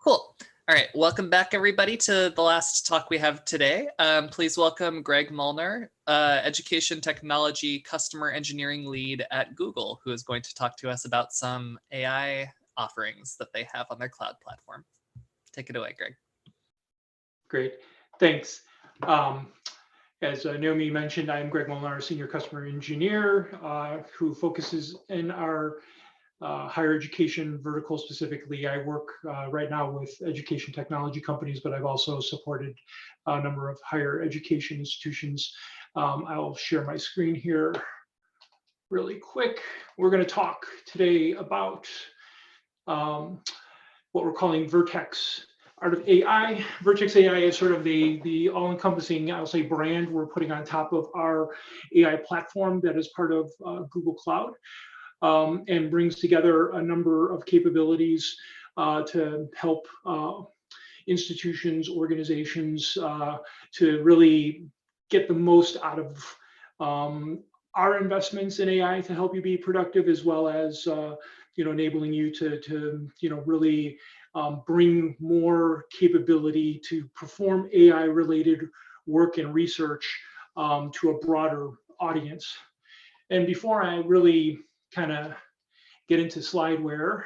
Cool. All right, welcome back everybody to the last talk we have today. Please welcome Greg Molnar, Education Technology Customer Engineering Lead at Google, who is going to talk to us about some AI offerings that they have on their cloud platform. Take it away, Greg. Great, thanks. As Naomi mentioned, I'm Greg Molnar, Senior Customer Engineer, who focuses in our higher education vertical specifically. I work right now with education technology companies, but I've also supported a number of higher education institutions. I'll share my screen here really quick. We're going to talk today about what we're calling Vertex Art of AI. Vertex AI is sort of the all-encompassing, I'll say, brand we're putting on top of our AI platform that is part of Google Cloud. And brings together a number of capabilities to help institutions, organizations to really get the most out of our investments in AI to help you be productive, as well as enabling you to really bring more capability to perform AI-related work and research to a broader audience. And before I really kind of get into slideware,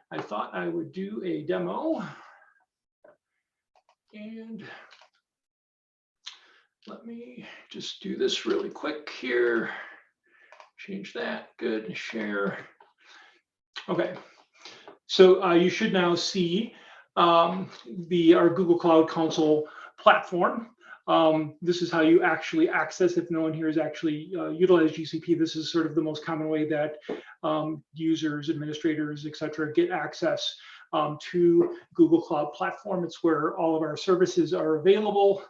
I thought I would do a demo. And let me just do this really quick here. Change that, good, share. Okay, so you should now see our Google Cloud Console platform. This is how you actually access, if no one here has actually utilized GCP, this is sort of the most common way that users, administrators, et cetera, get access to Google Cloud Platform. It's where all of our services are available.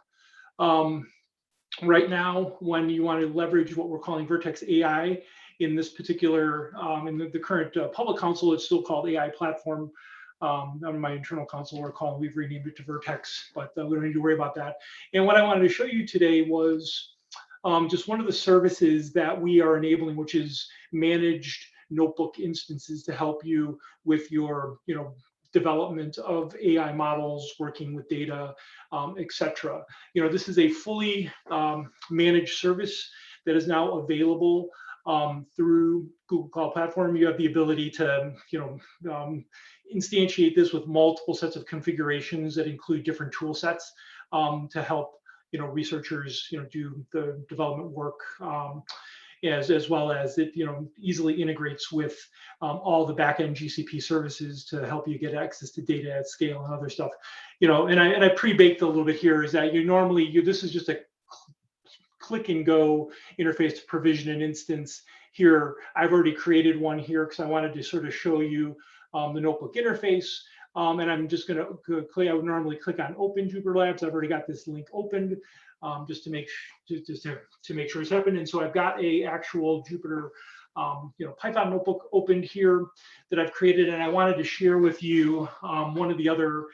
Right now, when you want to leverage what we're calling Vertex AI in this particular, in the current public console, it's still called AI Platform. On my internal console, we've renamed it to Vertex, but we don't need to worry about that. And what I wanted to show you today was just one of the services that we are enabling, which is managed notebook instances to help you with your development of AI models, working with data, etc. This is a fully managed service that is now available through Google Cloud Platform. You have the ability to instantiate this with multiple sets of configurations that include different tool sets to help researchers do the development work, as well as it easily integrates with all the backend GCP services to help you get access to data at scale and other stuff. And I pre-baked a little bit here is that this is just a click and go interface to provision an instance. Here I've already created one here because I wanted to sort of show you the notebook interface, and I'm just going to click. I would normally click on Open Jupyter Labs. I've already got this link opened just to make sure it's happened. And so I've got a actual Jupyter Python notebook opened here that I've created, and I wanted to share with you one of the other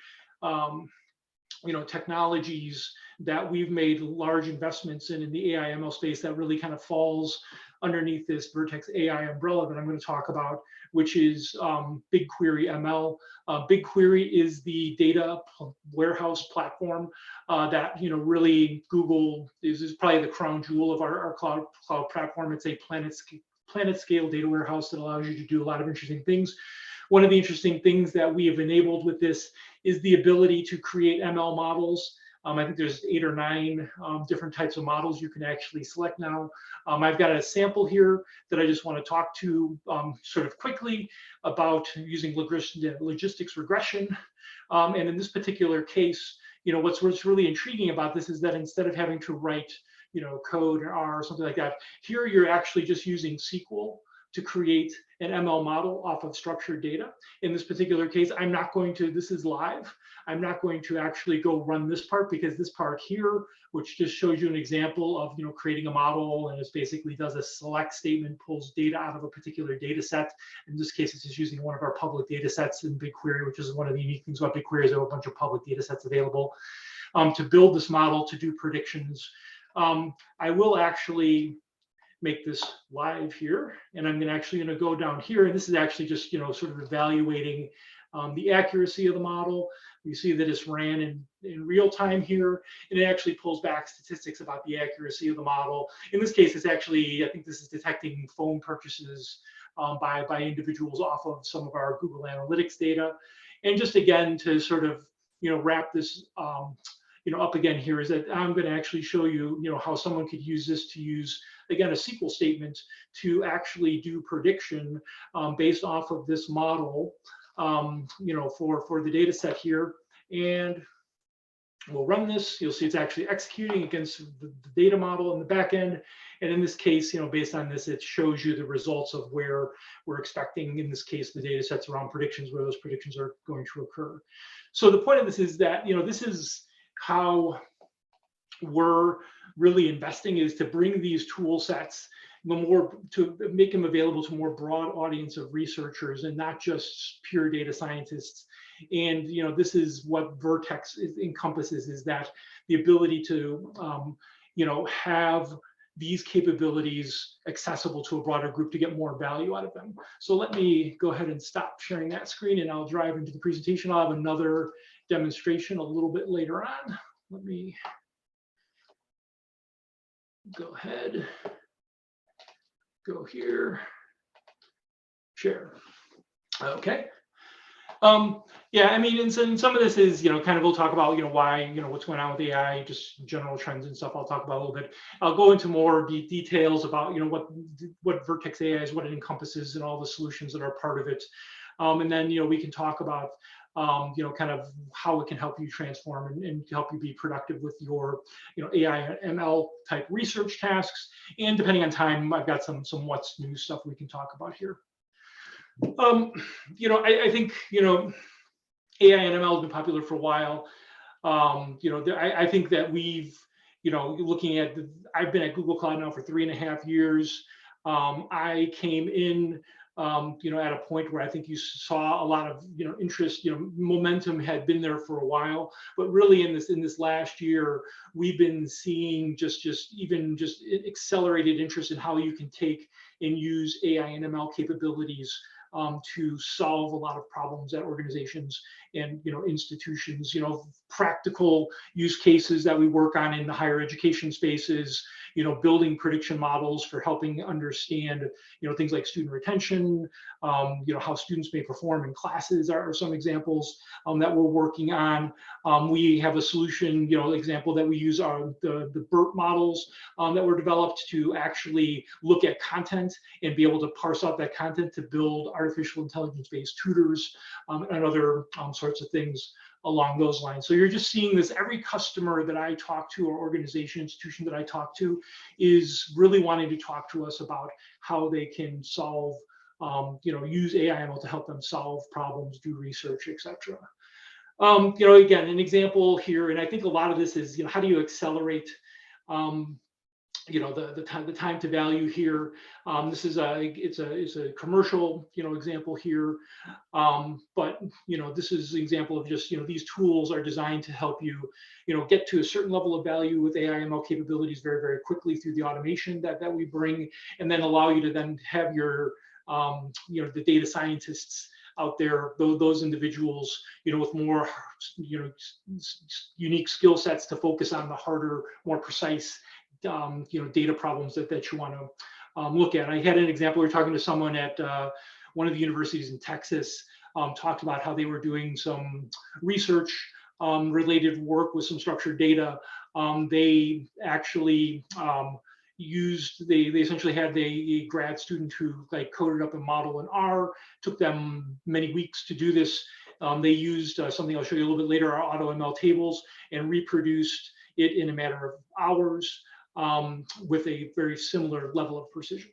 technologies that we've made large investments in the AI ML space that really kind of falls underneath this Vertex AI umbrella that I'm going to talk about, which is BigQuery ML. BigQuery is the data warehouse platform that really Google is probably the crown jewel of our cloud platform. It's a planet scale data warehouse that allows you to do a lot of interesting things. One of the interesting things that we have enabled with this is the ability to create ML models. I think there's 8 or 9 different types of models you can actually select now. I've got a sample here that I just want to talk to sort of quickly about using logistics regression. And in this particular case, what's really intriguing about this is that instead of having to write code or R or something like that, here you're actually just using SQL to create an ML model off of structured data. In this particular case, this is live. I'm not going to actually go run this part, because this part here, which just shows you an example of creating a model, and it basically does a select statement, pulls data out of a particular data set. In this case, it's just using one of our public data sets in BigQuery, which is one of the unique things about BigQuery is there are a bunch of public data sets available to build this model to do predictions. I will actually make this live here, and I'm actually going to go down here, and this is actually just sort of evaluating the accuracy of the model. You see that it's ran in real time here, and it actually pulls back statistics about the accuracy of the model. In this case, it's actually, I think this is detecting phone purchases by individuals off of some of our Google Analytics data. And just again, to sort of, wrap this up again here, is that I'm going to actually show you, how someone could use this to use, again, a SQL statement to actually do prediction based off of this model, for the data set here. And we'll run this. You'll see it's actually executing against the data model in the back end. And in this case, based on this, it shows you the results of where we're expecting, in this case, the data sets around predictions, where those predictions are going to occur. So the point of this is that, this is how we're really investing, is to bring these tool sets to make them available to a more broad audience of researchers and not just pure data scientists. And this is what Vertex encompasses, is that the ability to have these capabilities accessible to a broader group to get more value out of them. So let me go ahead and stop sharing that screen, and I'll drive into the presentation. I'll have another demonstration a little bit later on. Let me go ahead, go here, share. Okay. Yeah, I mean, and some of this is, kind of, we'll talk about, why, what's going on with AI, just general trends and stuff. I'll talk about a little bit. I'll go into more details about, what Vertex AI is, what it encompasses, and all the solutions that are part of it. And then, we can talk about, kind of how it can help you transform and help you be productive with your, AI and ML type research tasks. And depending on time, I've got some what's new stuff we can talk about here. I think, AI and ML has been popular for a while. I think that we've, looking at, I've been at Google Cloud now for 3.5 years. I came in, at a point where I think you saw a lot of, interest, momentum had been there for a while, but really in this last year, we've been seeing just accelerated interest in how you can take and use AI and ML capabilities to solve a lot of problems at organizations and institutions. Practical use cases that we work on in the higher education spaces, building prediction models for helping understand things like student retention, how students may perform in classes are some examples that we're working on. We have a solution, example that we use the BERT models that were developed to actually look at content and be able to parse out that content to build artificial intelligence-based tutors and other sorts of things along those lines. So you're just seeing this. Every customer that I talk to, or organization, institution that I talk to, is really wanting to talk to us about how they can solve, use AI/ML to help them solve problems, do research, etc. Again, an example here, and I think a lot of this is, how do you accelerate the time to value here. This is it's a commercial example here, but this is an example of just these tools are designed to help you get to a certain level of value with AI ML capabilities very, very quickly through the automation that we bring, and then allow you to then have your the data scientists out there, those individuals, with more, unique skill sets to focus on the harder, more precise, data problems that you want to look at. I had an example. We were talking to someone at one of the universities in Texas, talked about how they were doing some research related work with some structured data. They actually they essentially had a grad student who coded up a model in R. Took them many weeks to do this. They used something I'll show you a little bit later, our AutoML tables, and reproduced it in a matter of hours with a very similar level of precision.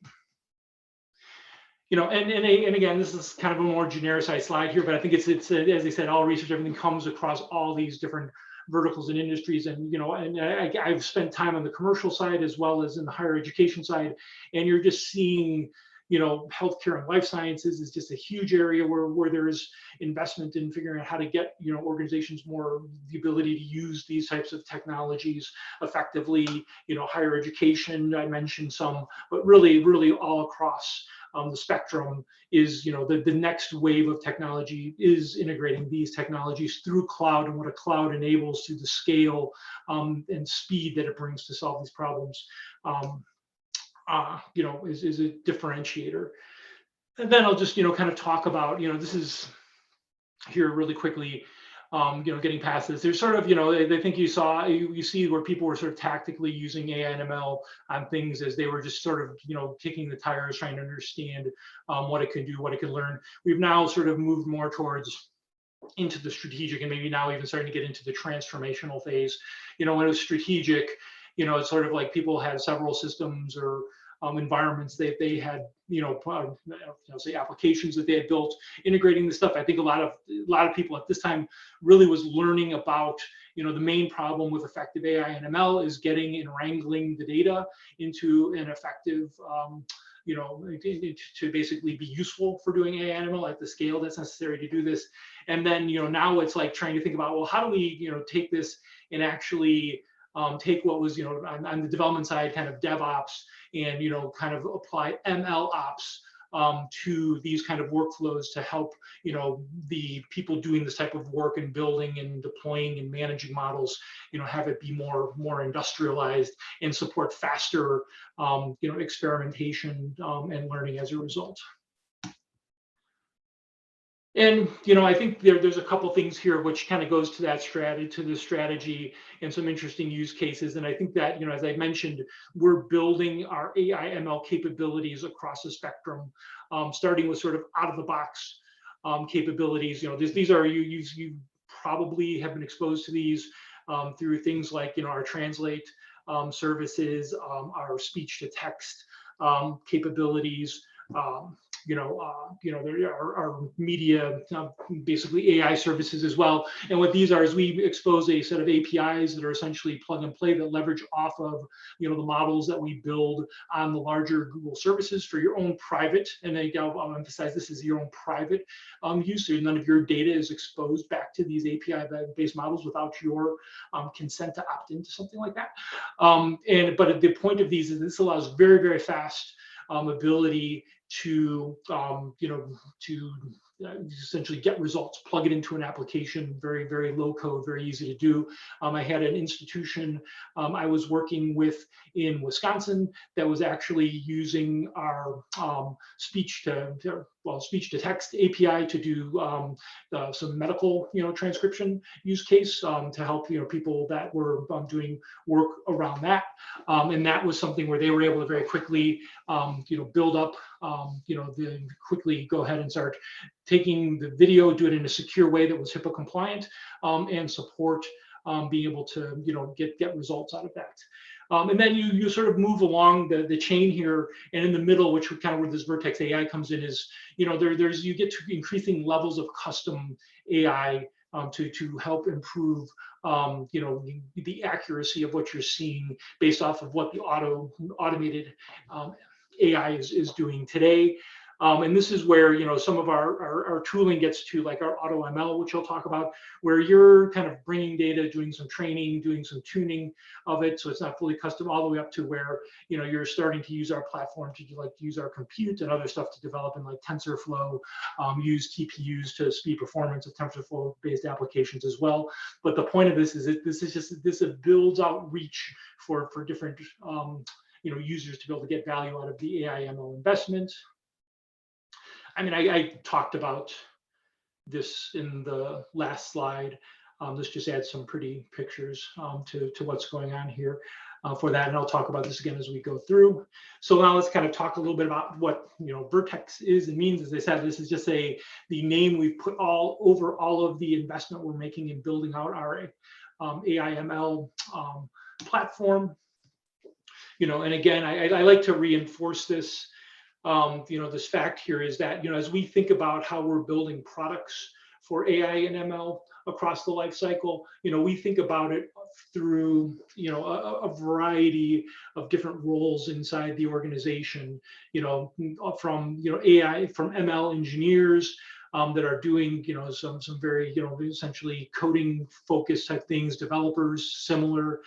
And again, this is kind of a more genericized slide here, but I think it's as I said, all research, everything comes across all these different verticals and industries. And I've spent time on the commercial side as well as in the higher education side, and you're just seeing healthcare and life sciences is just a huge area where there's investment in figuring out how to get organizations more the ability to use these types of technologies effectively. Higher education, I mentioned some, but really all across the spectrum is, the next wave of technology is integrating these technologies through cloud, and what a cloud enables through the scale and speed that it brings to solve these problems, is a differentiator. And then I'll just, kind of talk about, this is here really quickly, getting past this. There's sort of, I think you see where people were sort of tactically using AI and ML on things as they were just sort of, kicking the tires, trying to understand what it could do, what it could learn. We've now sort of moved more towards into the strategic, and maybe now even starting to get into the transformational phase. When it was strategic, it's sort of like people had several systems or environments that they had, say applications that they had built, integrating this stuff. I think a lot of people at this time really was learning about, the main problem with effective AI and ML is getting and wrangling the data into an effective, to basically be useful for doing AI and ML at the scale that's necessary to do this. And then, now it's like trying to think about, well, how do we, take this and actually take what was, on the development side, kind of DevOps, and, kind of apply ML ops to these kind of workflows to help, the people doing this type of work and building and deploying and managing models, have it be more industrialized and support faster, experimentation and learning as a result. And I think there's a couple things here which kind of goes to that strategy and some interesting use cases. And I think that, as I mentioned, we're building our AI ML capabilities across the spectrum, starting with sort of out of the box capabilities. These are you probably have been exposed to these through things like our translate services, our speech to text capabilities. There are media, basically AI services as well. And what these are is we expose a set of APIs that are essentially plug and play that leverage off of, the models that we build on the larger Google services for your own private. And I'll emphasize this is your own private use. So none of your data is exposed back to these API-based models without your consent to opt into something like that. But the point of these is this allows very, very fast ability to essentially get results, plug it into an application, very, very low code, very easy to do. I had an institution I was working with in Wisconsin that was actually using our speech to text API to do some medical, transcription use case to help, people that were doing work around that. And that was something where they were able to very quickly, build up, quickly go ahead and start taking the video, do it in a secure way that was HIPAA compliant, and support being able to, get results out of that. And then you sort of move along the chain here, and in the middle, which kind of where this Vertex AI comes in, is you get to increasing levels of custom AI to help improve the accuracy of what you're seeing based off of what the automated AI is doing today. And this is where some of our tooling gets to, like our auto ML, which I'll talk about, where you're kind of bringing data, doing some training, doing some tuning of it, so it's not fully custom, all the way up to where you're starting to use our platform to use our compute and other stuff to develop in like TensorFlow, use TPUs to speed performance of TensorFlow-based applications as well. But the point of this is this builds out reach for different users to be able to get value out of the AI ML investment. I mean, I talked about this in the last slide. This just adds some pretty pictures to what's going on here for that. And I'll talk about this again as we go through. So now let's kind of talk a little bit about what Vertex is and means. As I said, this is just the name we've put over all of the investment we're making in building out our AI ML platform. And again, I like to reinforce this. This fact here is that, as we think about how we're building products for AI and ML across the life cycle, we think about it through, a variety of different roles inside the organization, from AI, from ML engineers, that are doing, some very, essentially coding focused type things, developers, similar,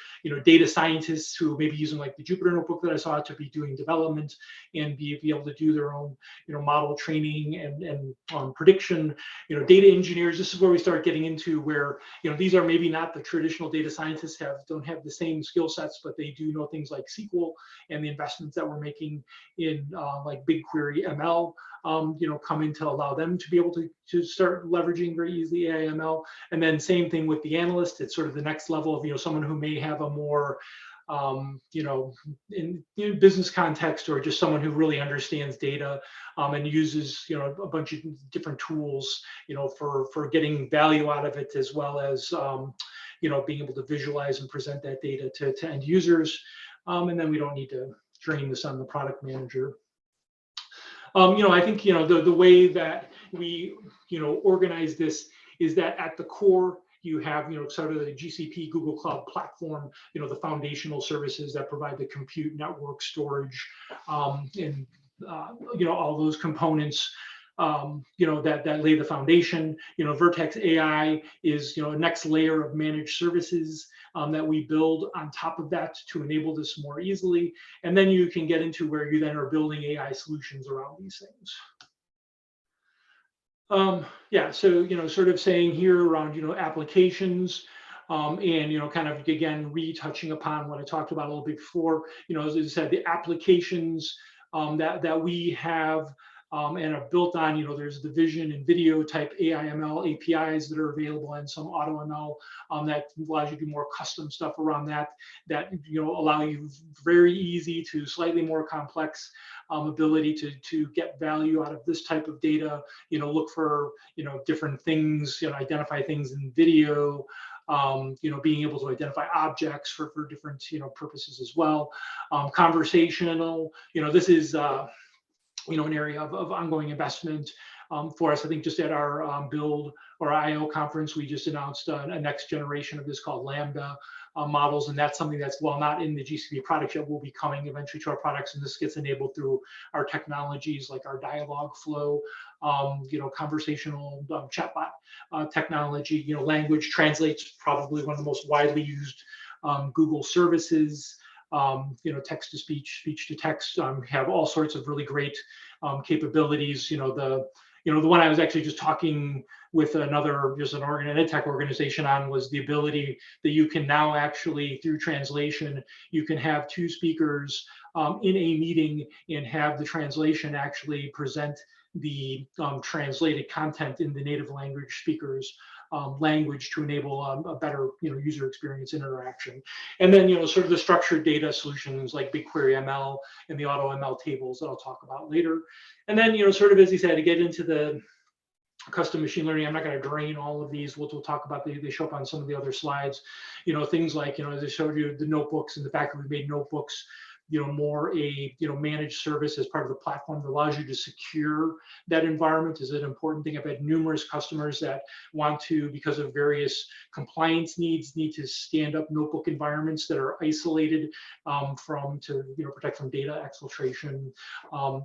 data scientists who may be using like the Jupyter notebook that I saw to be doing development and be able to do their own, model training and prediction, data engineers. This is where we start getting into where, these are maybe not the traditional data scientists don't have the same skill sets, but they do know things like SQL and the investments that we're making in like BigQuery ML, come in to allow them to be able to start leveraging very easily AI ML. And then same thing with the analyst. It's sort of the next level of, someone who may have a more, in business context, or just someone who really understands data and uses, a bunch of different tools, for getting value out of it, as well as, being able to visualize and present that data to end users. And then we don't need to train this on the product manager. I think, the way that we, organize this is that at the core, you have, sort of the GCP Google Cloud Platform, the foundational services that provide the compute, network, storage, and, all those components, that lay the foundation. Vertex AI is, a next layer of managed services that we build on top of that to enable this more easily. And then you can get into where you then are building AI solutions around these things. Yeah, so, sort of saying here around, applications, and, kind of, again, retouching upon what I talked about a little bit before, as I said, the applications that we have and are built on, there's the vision and video type AI ML APIs that are available, and some auto ML that allows you to do more custom stuff around that, allow you very easy to slightly more complex ability to get value out of this type of data, look for, different things, identify things in video, being able to identify objects for different, purposes as well. Conversational, this is, an area of ongoing investment for us. I think just at our Build or IO conference, we just announced a next generation of this called Lambda models, and that's something that's, while not in the GCP product yet, will be coming eventually to our products, and this gets enabled through our technologies like our dialogue flow, conversational chatbot technology. Language translates, probably one of the most widely used Google services. Text to speech, speech to text, have all sorts of really great capabilities. The one I was actually just talking with another, just an EdTech organization on, was the ability that you can now actually, through translation, you can have two speakers in a meeting and have the translation actually present the translated content in the native language speakers language to enable a better, user experience interaction. And then, sort of the structured data solutions like BigQuery ML and the auto ML tables that I'll talk about later. And then, sort of, as he said, to get into the custom machine learning, I'm not going to drain all of these. We'll talk about, they show up on some of the other slides, things like, as I showed you, the notebooks and the fact that we made notebooks, more a, managed service as part of the platform that allows you to secure that environment is an important thing. I've had numerous customers that want to, because of various compliance needs, need to stand up notebook environments that are isolated to protect from data exfiltration,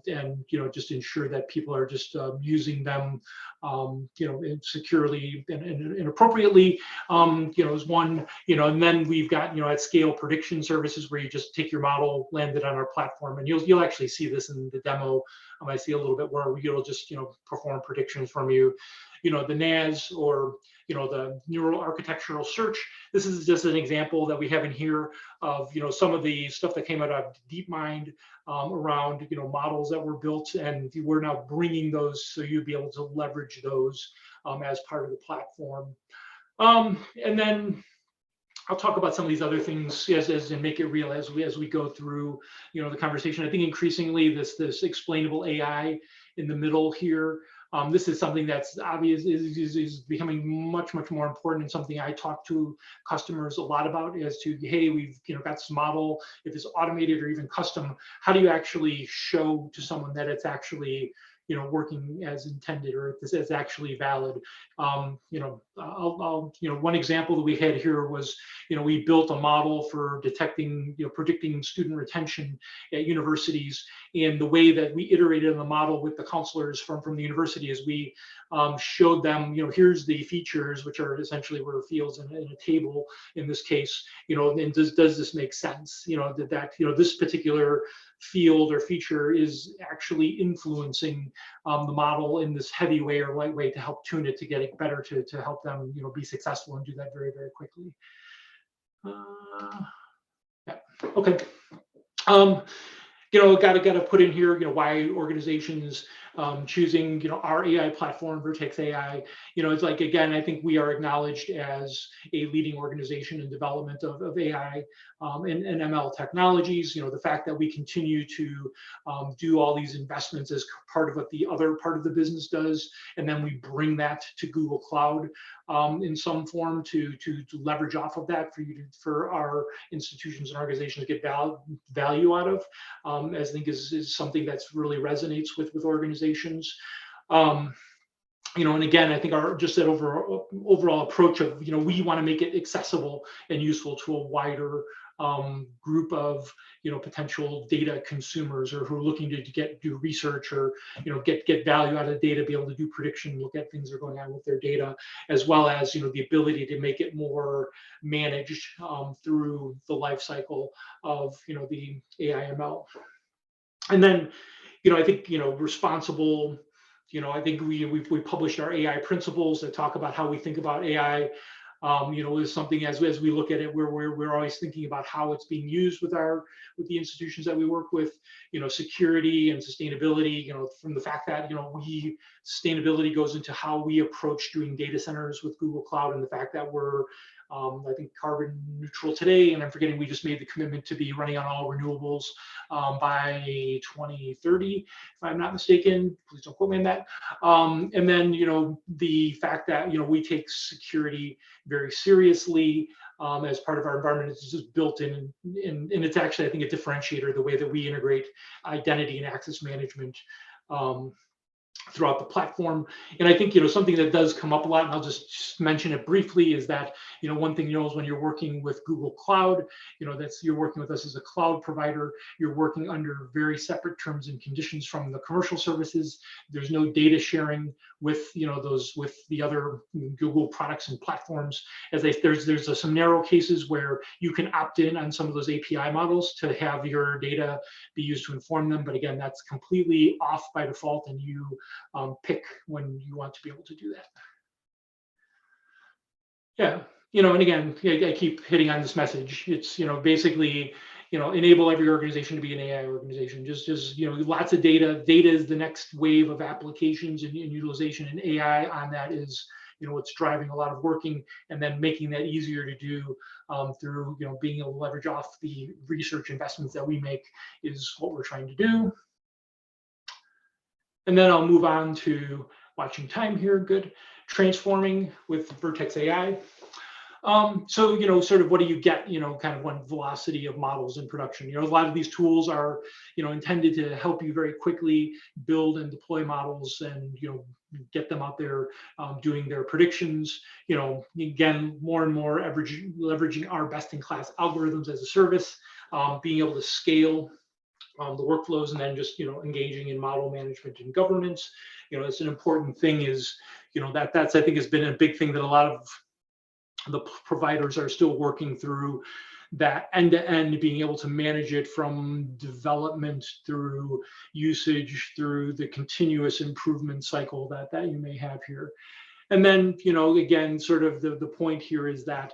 and just ensure that people are just using them securely and appropriately, is one, and then we've got, at scale prediction services where you just take your model, land it on our platform, and you'll actually see this in the demo. I see a little bit where it'll just, perform predictions from you, the NAS, or, the neural architectural search. This is just an example that we have in here of, some of the stuff that came out of DeepMind around, models that were built, and we're now bringing those so you'd be able to leverage those as part of the platform. And then I'll talk about some of these other things as and make it real as we go through, the conversation. I think increasingly this explainable AI in the middle here, this is something that's obvious is becoming much more important, and something I talk to customers a lot about as to, hey, we've got this model, if it's automated or even custom, how do you actually show to someone that it's actually working as intended, or if this is actually valid. One example that we had here was, we built a model for detecting, predicting student retention at universities. And the way that we iterated on the model with the counselors from the university is we showed them, here's the features, which are essentially were fields in a table in this case, and does this make sense? That this particular field or feature is actually influencing the model in this heavy way or light way to help tune it to get it better, to help them be successful and do that very, very quickly. Yeah. Okay. Got to put in here, why organizations choosing, our AI platform, Vertex AI. It's like, again, I think we are acknowledged as a leading organization in development of AI and ML technologies. The fact that we continue to do all these investments as part of what the other part of the business does, and then we bring that to Google Cloud in some form to leverage off of that for our institutions and organizations to get value out of. As I think is something that's really resonates with organizations. And again, I think just that overall approach of, we want to make it accessible and useful to a wider group of, potential data consumers, or who are looking to do research, or, get value out of the data, be able to do prediction, look at things that are going on with their data, as well as, the ability to make it more managed through the life cycle of, the AI/ML. And then, I think, responsible, I think we published our AI principles that talk about how we think about AI. Is something as we look at it, where we're always thinking about how it's being used with the institutions that we work with. Security and sustainability. From the fact that sustainability goes into how we approach doing data centers with Google Cloud, and the fact that we're I think carbon neutral today, and I'm forgetting we just made the commitment to be running on all renewables by 2030, if I'm not mistaken. Please don't quote me on that. And then the fact that we take security very seriously as part of our environment. It's just built in, and it's actually, I think, a differentiator, the way that we integrate identity and access management throughout the platform. And I think something that does come up a lot, and I'll just mention it briefly, is that one thing is when you're working with Google Cloud, you're working with us as a cloud provider. You're working under very separate terms and conditions from the commercial services. There's no data sharing with with the other Google products and platforms. There's some narrow cases where you can opt in on some of those API models to have your data be used to inform them, but again, that's completely off by default, and you pick when you want to be able to do that. Yeah, and again, I keep hitting on this message. It's basically enable every organization to be an AI organization. Just lots of data. Data is the next wave of applications and utilization, and AI on that is what's driving a lot of working, and then making that easier to do through being able to leverage off the research investments that we make is what we're trying to do. And then I'll move on to watching time here. Good. Transforming with Vertex AI. So, sort of what do you get, kind of when velocity of models in production? A lot of these tools are, intended to help you very quickly build and deploy models, and, get them out there doing their predictions. Again, more and more leveraging our best-in-class algorithms as a service, being able to scale the workflows, and then just engaging in model management and governance. It's an important thing. Is that's, I think, has been a big thing that a lot of the providers are still working through, that end-to-end, being able to manage it from development through usage, through the continuous improvement cycle that you may have here. And then again, sort of the point here is that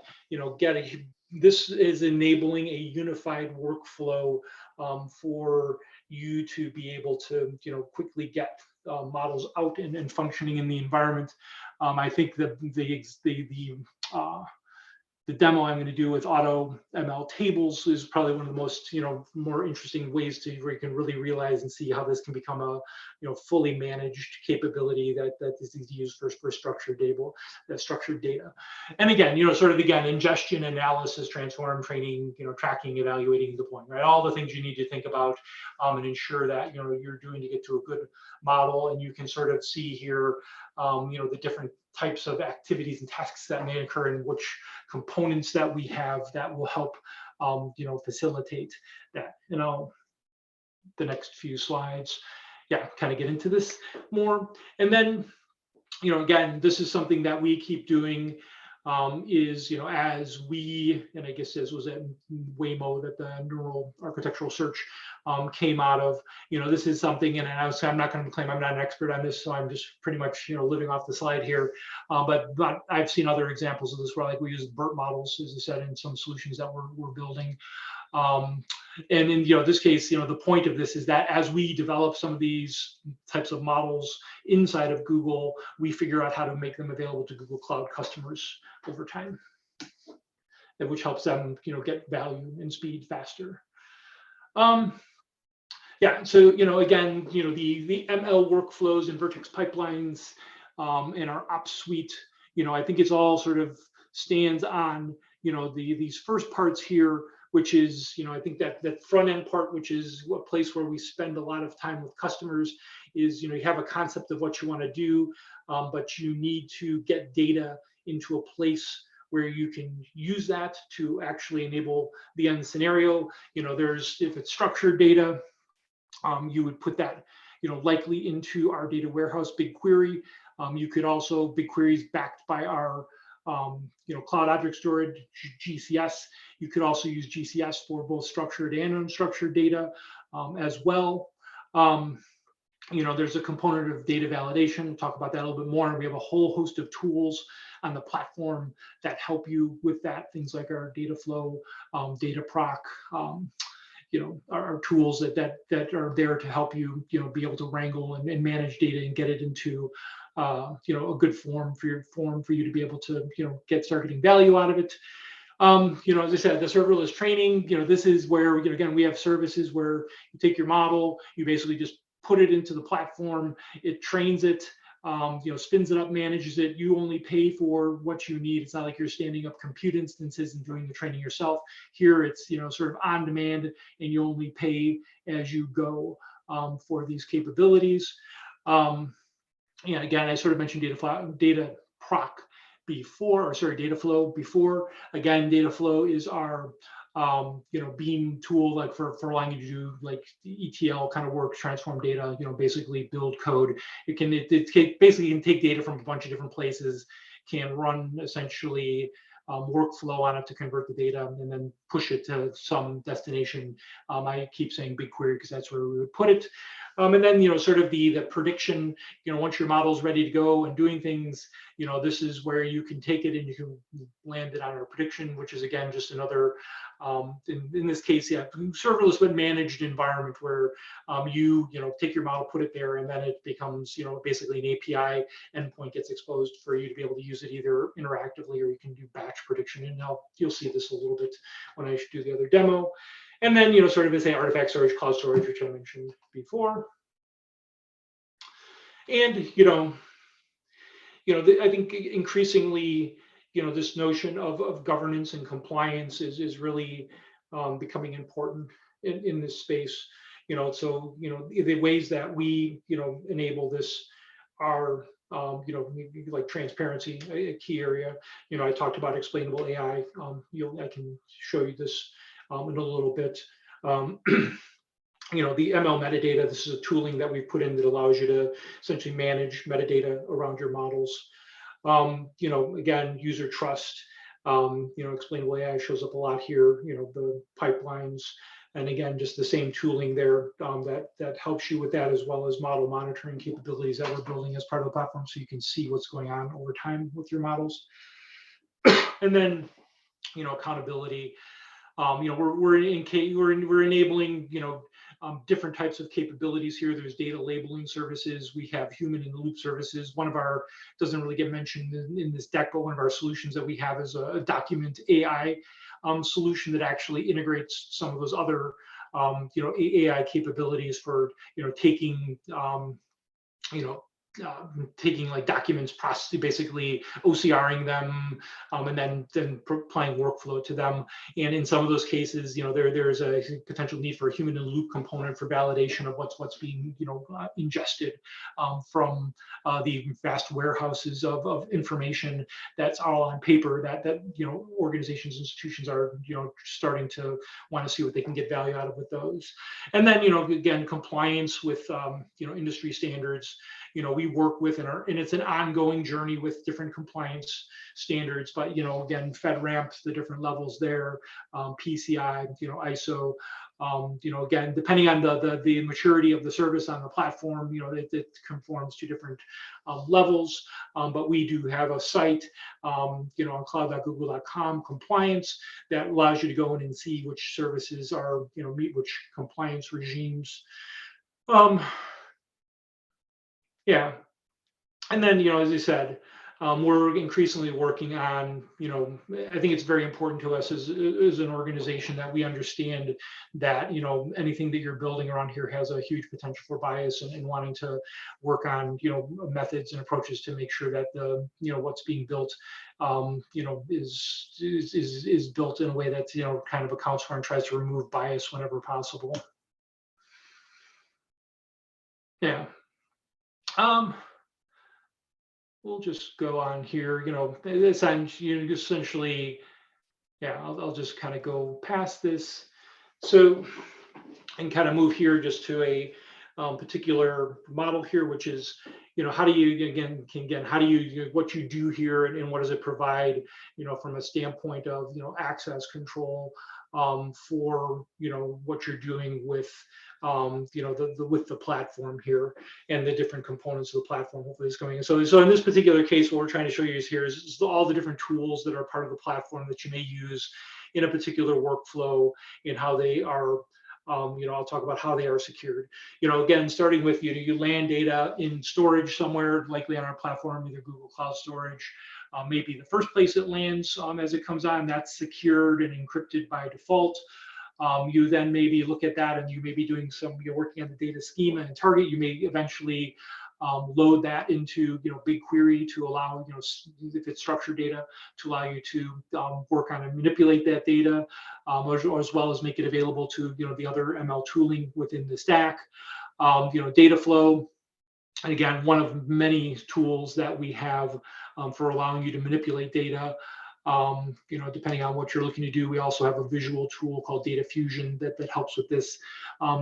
this is enabling a unified workflow for you to be able to quickly get models out and functioning in the environment. I think the the demo I'm going to do with auto ML tables is probably one of the most, more interesting ways where you can really realize and see how this can become a, fully managed capability that is used for structured data. And again, ingestion, analysis, transform, training, tracking, evaluating, deploying, right? All the things you need to think about and ensure that, you're doing to get to a good model. And you can sort of see here, the different types of activities and tasks that may occur and which components that we have that will help, facilitate that. The next few slides, kind of get into this more. And then, again, this is something that we keep doing is, as we, and I guess this was at Waymo that the neural architectural search came out of, this is something, and I'm not going to claim I'm not an expert on this, so I'm just pretty much, living off the slide here. But I've seen other examples of this where like we use BERT models, as I said, in some solutions that we're building. And in this case, the point of this is that as we develop some of these types of models inside of Google, we figure out how to make them available to Google Cloud customers over time, which helps them get value and speed faster. So again, the ML workflows and Vertex pipelines and our ops suite, I think it's all sort of stands on these first parts here, which is, I think that front end part, which is a place where we spend a lot of time with customers, is, you have a concept of what you want to do, but you need to get data into a place where you can use that to actually enable the end scenario. If it's structured data, you would put that, likely into our data warehouse BigQuery. You could also, BigQuery is backed by our cloud object storage, GCS. You could also use GCS for both structured and unstructured data as well. There's a component of data validation. We'll talk about that a little bit more. And we have a whole host of tools on the platform that help you with that. Things like our data flow, data proc, our tools that are there to help you, be able to wrangle and manage data and get it into a good form for you to be able to, start getting value out of it. As I said, the serverless training, this is where, again, we have services where you take your model, you basically just put it into the platform, it trains it, spins it up, manages it. You only pay for what you need. It's not like you're standing up compute instances and doing the training yourself. Here it's, sort of on demand, and you only pay as you go for these capabilities. Again, I sort of mentioned data proc before, or sorry, data flow before. Again, data flow is our Beam tool, like for allowing you to do like ETL kind of work, transform data, basically build code. It basically can take data from a bunch of different places, can run essentially workflow on it to convert the data and then push it to some destination. I keep saying BigQuery because that's where we would put it. And then, sort of the prediction, once your model's ready to go and doing things, this is where you can take it and you can land it on our prediction, which is, again, just another, in this case, serverless but managed environment where you take your model, put it there, and then it becomes, basically an API endpoint gets exposed for you to be able to use it either interactively or you can do batch prediction. And now you'll see this a little bit when I do the other demo. And then, sort of say artifact storage, cloud storage, which I mentioned before. And, I think increasingly, this notion of governance and compliance is really becoming important in this space. So, the ways that we, enable this are, like transparency, a key area. I talked about explainable AI. I can show you this in a little bit. The ML metadata, this is a tooling that we put in that allows you to essentially manage metadata around your models. Again, user trust, explainable AI shows up a lot here, the pipelines, and again, just the same tooling there that helps you with that, as well as model monitoring capabilities that we're building as part of the platform, so you can see what's going on over time with your models. And then, accountability. We're enabling, different types of capabilities here. There's data labeling services. We have human in the loop services. One of our, doesn't really get mentioned in this deck, but one of our solutions that we have is a document AI solution that actually integrates some of those other AI capabilities for taking taking like documents, processing, basically OCRing them, and then applying workflow to them. And in some of those cases, there's a potential need for a human in the loop component for validation of what's being ingested from the vast warehouses of information that's all on paper that organizations, institutions are starting to want to see what they can get value out of with those. And then again, compliance with industry standards. We work with, and it's an ongoing journey with different compliance standards, but again, FedRAMP, the different levels there, PCI, ISO, again, depending on the maturity of the service on the platform, it conforms to different levels. But we do have a site, on cloud.google.com compliance that allows you to go in and see which services are, meet which compliance regimes. Yeah, and then as I said, we're increasingly working on, I think it's very important to us as an organization that we understand that anything that you're building around here has a huge potential for bias, and wanting to work on methods and approaches to make sure that the what's being built is built in a way that kind of accounts for and tries to remove bias whenever possible. Yeah. We'll just go on here, essentially, yeah, I'll just kind of go past this. So, and kind of move here just to a particular model here, which is, how do you, how do you, what you do here, and what does it provide, from a standpoint of, access control for, what you're doing with, with the platform here, and the different components of the platform hopefully is going in. So in this particular case, what we're trying to show you here is all the different tools that are part of the platform that you may use in a particular workflow, and how they are, I'll talk about how they are secured. Again, starting with you land data in storage somewhere, likely on our platform, either Google Cloud Storage, maybe the first place it lands as it comes on, that's secured and encrypted by default. You then maybe look at that, and you may be doing you're working on the data schema and target. You may eventually load that into BigQuery to allow, if it's structured data, to allow you to work on and manipulate that data, or as well as make it available to the other ML tooling within the stack. Data flow, and again, one of many tools that we have for allowing you to manipulate data. Depending on what you're looking to do, we also have a visual tool called Data Fusion that helps with this,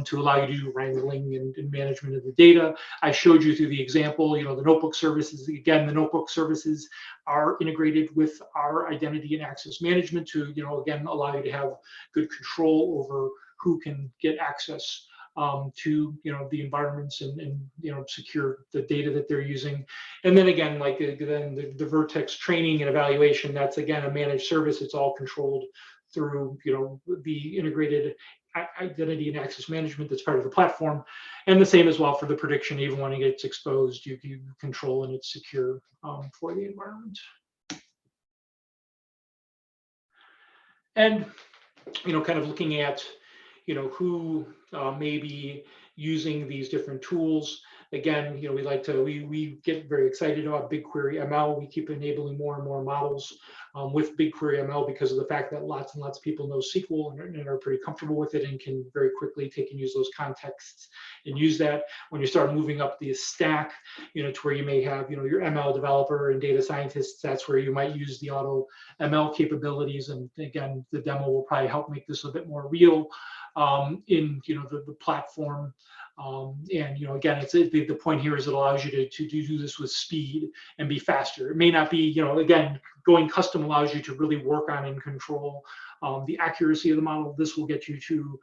to allow you to do wrangling and management of the data. I showed you through the example, the notebook services. Again, the notebook services are integrated with our identity and access management to, again, allow you to have good control over who can get access to the environments and secure the data that they're using. And then again, like then the Vertex training and evaluation, that's again a managed service. It's all controlled through the integrated identity and access management that's part of the platform. And the same as well for the prediction. Even when it gets exposed, you control and it's secure for the environment. And kind of looking at who may be using these different tools. Again, we get very excited about BigQuery ML. We keep enabling more and more models with BigQuery ML because of the fact that lots and lots of people know SQL and are pretty comfortable with it, and can very quickly take and use those contexts and use that. When you start moving up the stack, to where you may have, your ML developer and data scientists, that's where you might use the auto ML capabilities. And again, the demo will probably help make this a bit more real in the platform. And again, it's the point here is it allows you to do this with speed and be faster. It may not be, again, going custom allows you to really work on and control the accuracy of the model. This will get you to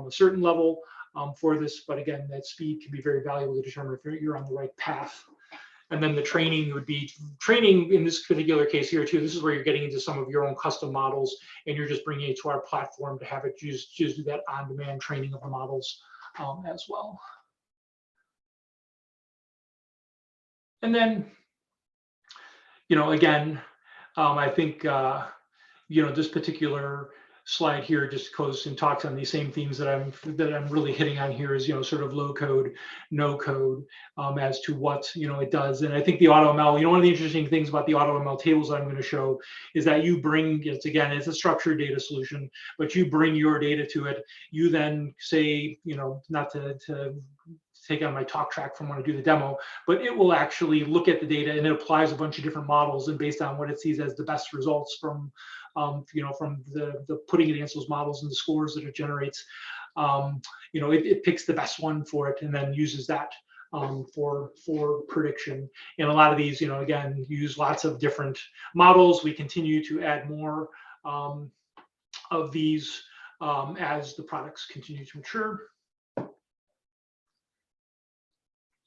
a certain level for this, but again, that speed can be very valuable to determine if you're on the right path. And then the training would be training in this particular case here too. This is where you're getting into some of your own custom models, and you're just bringing it to our platform to have it just do that on-demand training of the models as well. And then, again, I think, this particular slide here just goes and talks on these same themes that I'm really hitting on here is, sort of low code, no code, as to what, it does. And I think the AutoML, one of the interesting things about the AutoML tables that I'm going to show is that you bring, it's a structured data solution, but you bring your data to it. You then say, not to take on my talk track from when I do the demo, but it will actually look at the data and it applies a bunch of different models, and based on what it sees as the best results from from the putting it against those models and the scores that it generates, it picks the best one for it and then uses that for prediction. And a lot of these, again, use lots of different models. We continue to add more of these as the products continue to mature.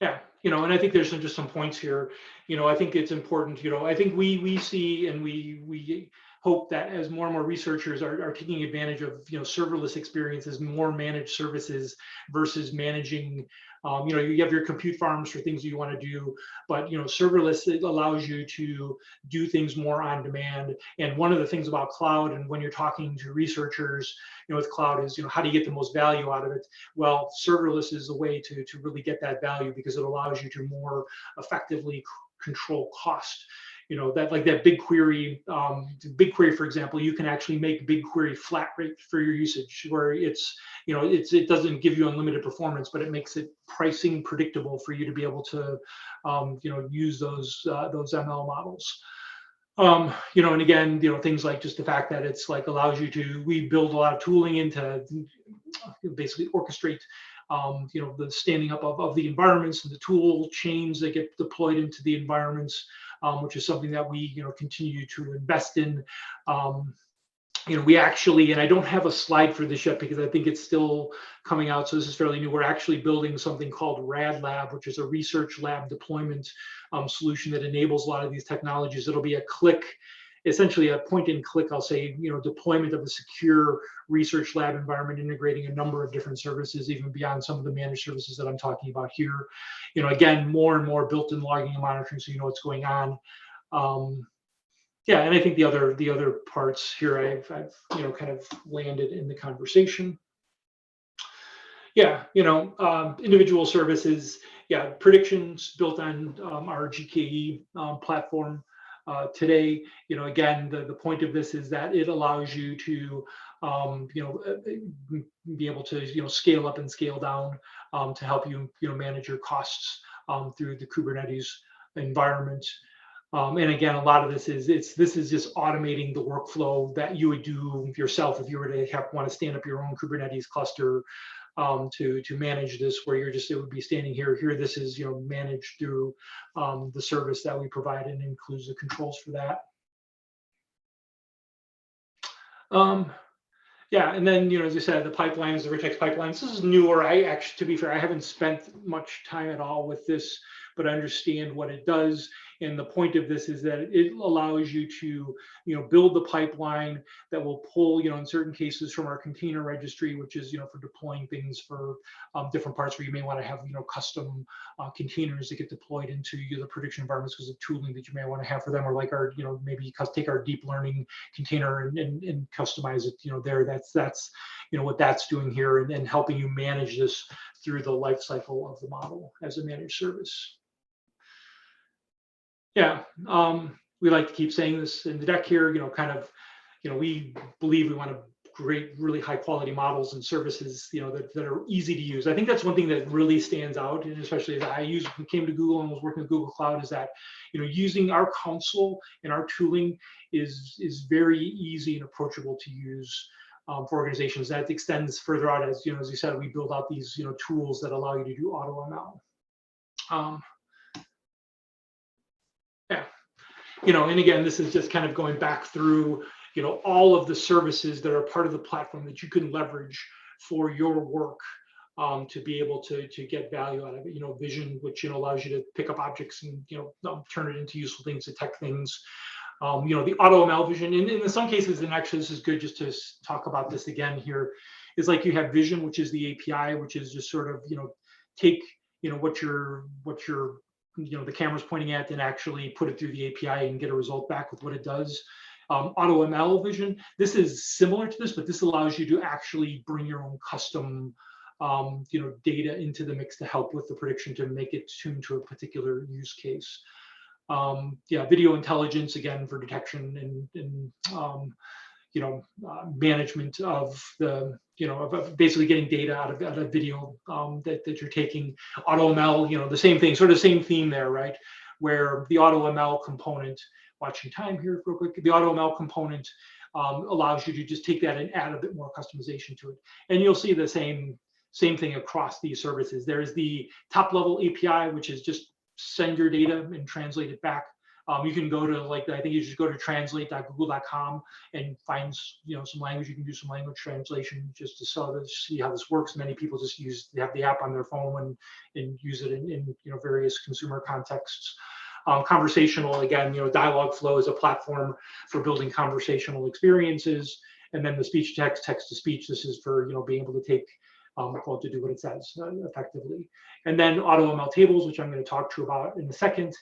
Yeah, and I think there's just some points here. I think it's important. I think we see and we hope that as more and more researchers are taking advantage of serverless experiences, more managed services versus managing. You have your compute farms for things you want to do, but serverless, it allows you to do things more on demand. And one of the things about cloud, and when you're talking to researchers, with cloud is how do you get the most value out of it? Well, serverless is a way to really get that value because it allows you to more effectively control cost. That like that BigQuery, for example, you can actually make BigQuery flat rate for your usage, where it's it doesn't give you unlimited performance, but it makes it pricing predictable for you to be able to use those ML models. And again, things like just the fact that it's like allows you to, we build a lot of tooling into basically orchestrate the standing up of the environments and the tool chains that get deployed into the environments, which is something that we continue to invest in. We actually, and I don't have a slide for this yet because I think it's still coming out, so this is fairly new. We're actually building something called RAD Lab, which is a research lab deployment solution that enables a lot of these technologies. It'll be a click, essentially a point and click, I'll say, deployment of a secure research lab environment, integrating a number of different services, even beyond some of the managed services that I'm talking about here. Again, more and more built-in logging and monitoring, so you know what's going on. Yeah, and I think the other parts here I've kind of landed in the conversation. Yeah, individual services. Yeah, predictions built on our GKE platform today. Again, the point of this is that it allows you to be able to scale up and scale down to help you manage your costs through the Kubernetes environment. And again, a lot of this is just automating the workflow that you would do yourself if you were to want to stand up your own Kubernetes cluster to manage this, where it would be standing here. Here, this is managed through the service that we provide, and includes the controls for that. Yeah, and then as I said, the pipeline is the Vertex pipelines. This is newer. To be fair, I haven't spent much time at all with this, but I understand what it does. And the point of this is that it allows you to, build the pipeline that will pull, in certain cases from our container registry, which is, for deploying things for different parts where you may want to have, custom containers that get deployed into the prediction environments because of tooling that you may want to have for them, or like our, maybe take our deep learning container and customize it, there. That's what that's doing here, and helping you manage this through the life cycle of the model as a managed service. Yeah, we like to keep saying this in the deck here, we believe we want to create really high quality models and services, that are easy to use. I think that's one thing that really stands out, and especially as I came to Google and was working with Google Cloud, is that, using our console and our tooling is very easy and approachable to use for organizations. That extends further out as, as you said, we build out these, tools that allow you to do AutoML. Yeah, and again, this is just kind of going back through, all of the services that are part of the platform that you can leverage for your work to be able to get value out of it. Vision, which allows you to pick up objects and turn it into useful things, detect things. The AutoML vision, and in some cases, and actually this is good just to talk about this again here, is like you have vision, which is the API, which is just sort of, take, what your the camera's pointing at and actually put it through the API and get a result back with what it does. AutoML vision, this is similar to this, but this allows you to actually bring your own custom data into the mix to help with the prediction to make it tuned to a particular use case. Video intelligence, again, for detection and management of the, of basically getting data out of video that you're taking. AutoML, the same thing, sort of same theme there, right? Where the AutoML component, watching time here real quick, the AutoML component allows you to just take that and add a bit more customization to it. And you'll see the same thing across these services. There's the top level API, which is just send your data and translate it back. You can go to, like, I think you just go to translate.google.com and find some language. You can do some language translation just to see how this works. Many people just have the app on their phone and use it in various consumer contexts. Conversational, again, Dialogflow is a platform for building conversational experiences. And then the speech to text to speech, this is for being able to take to do what it says effectively. And then AutoML tables, which I'm going to talk to you about in a second,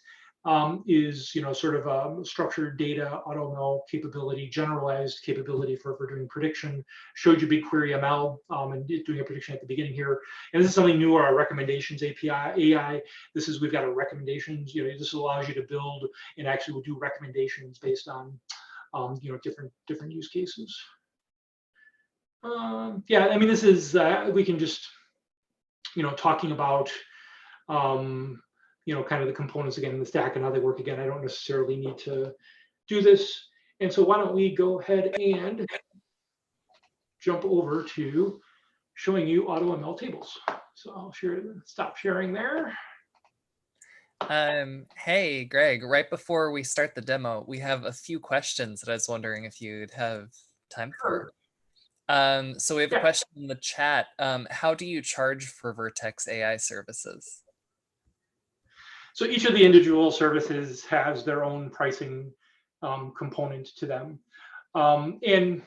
is sort of a structured data AutoML capability, generalized capability for doing prediction. Showed you BigQuery ML and doing a prediction at the beginning here. And this is something new, our recommendations API AI. We've got a recommendations. This allows you to build and actually will do recommendations based on different use cases. This is we can just talking about kind of the components again in the stack and how they work. Again, I don't necessarily need to do this, and so why don't we go ahead and jump over to showing you AutoML tables. So I'll stop sharing there. Hey, Greg, right before we start the demo, we have a few questions that I was wondering if you'd have time for. So we have a question in the chat. How do you charge for Vertex AI services? So each of the individual services has their own pricing component to them. And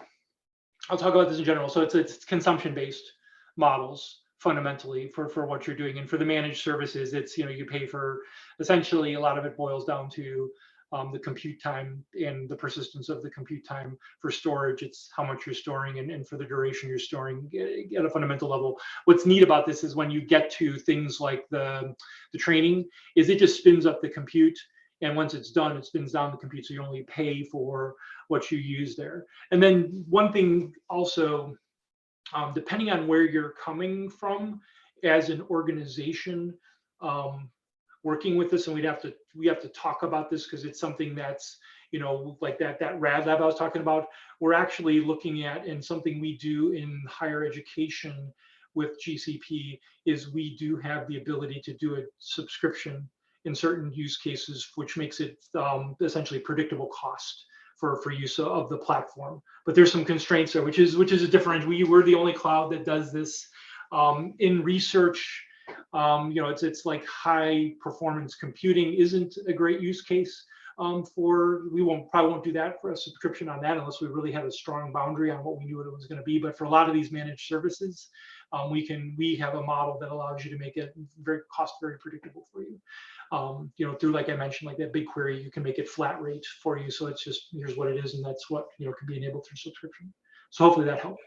I'll talk about this in general. So it's consumption-based models fundamentally for what you're doing. And for the managed services, it's, you pay for, essentially a lot of it boils down to the compute time and the persistence of the compute time. For storage, it's how much you're storing and for the duration you're storing at a fundamental level. What's neat about this is when you get to things like the training, is it just spins up the compute, and once it's done, it spins down the compute, so you only pay for what you use there. And then one thing also, depending on where you're coming from as an organization, working with this, and we have to talk about this because it's something that's like that rad lab I was talking about. We're actually looking at, and something we do in higher education with GCP is we do have the ability to do a subscription in certain use cases, which makes it essentially predictable cost for use of the platform. But there's some constraints there, which is a different. We're the only cloud that does this. In research, it's like high performance computing isn't a great use case we probably won't do that for a subscription on that unless we really had a strong boundary on what we knew what it was going to be. But for a lot of these managed services, we have a model that allows you to make it very predictable for you. Through, like I mentioned, like that BigQuery, you can make it flat rate for you. So it's just, here's what it is, and that's what can be enabled through subscription. So hopefully that helps.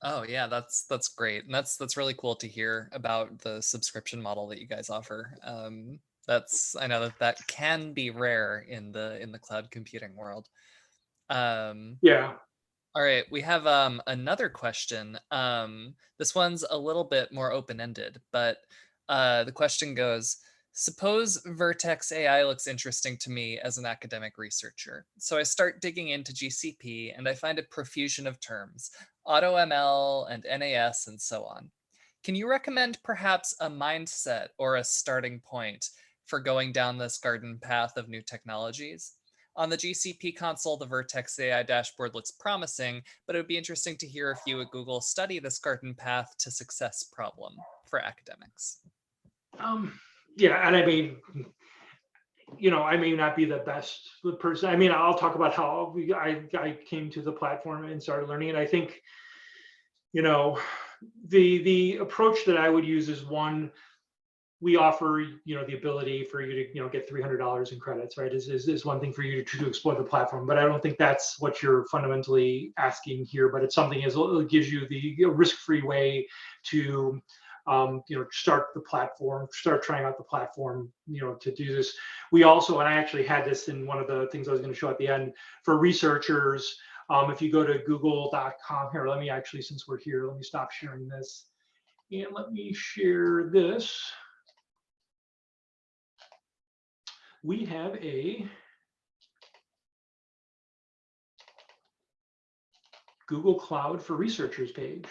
Oh yeah, that's great, and that's really cool to hear about the subscription model that you guys offer. I know that can be rare in the cloud computing world. Yeah. All right, we have another question. This one's a little bit more open-ended, but the question goes: suppose Vertex AI looks interesting to me as an academic researcher. So I start digging into GCP and I find a profusion of terms, AutoML and NAS and so on. Can you recommend perhaps a mindset or a starting point for going down this garden path of new technologies? On the GCP console, the Vertex AI dashboard looks promising, but it would be interesting to hear if you at Google study this garden path to success problem for academics. Yeah, and I mean, I may not be the best person. I mean, I'll talk about how I came to the platform and started learning it. I think, you know, the approach that I would use is, one, we offer, the ability for you to, get $300 in credits, right? Is one thing for you to explore the platform, but I don't think that's what you're fundamentally asking here. But it's something as it gives you the risk-free way to, start the platform, start trying out the platform, to do this. We also, and I actually had this in one of the things I was going to show at the end for researchers. If you go to google.com here, let me actually, since we're here, let me stop sharing this and let me share this. We have a Google Cloud for Researchers page.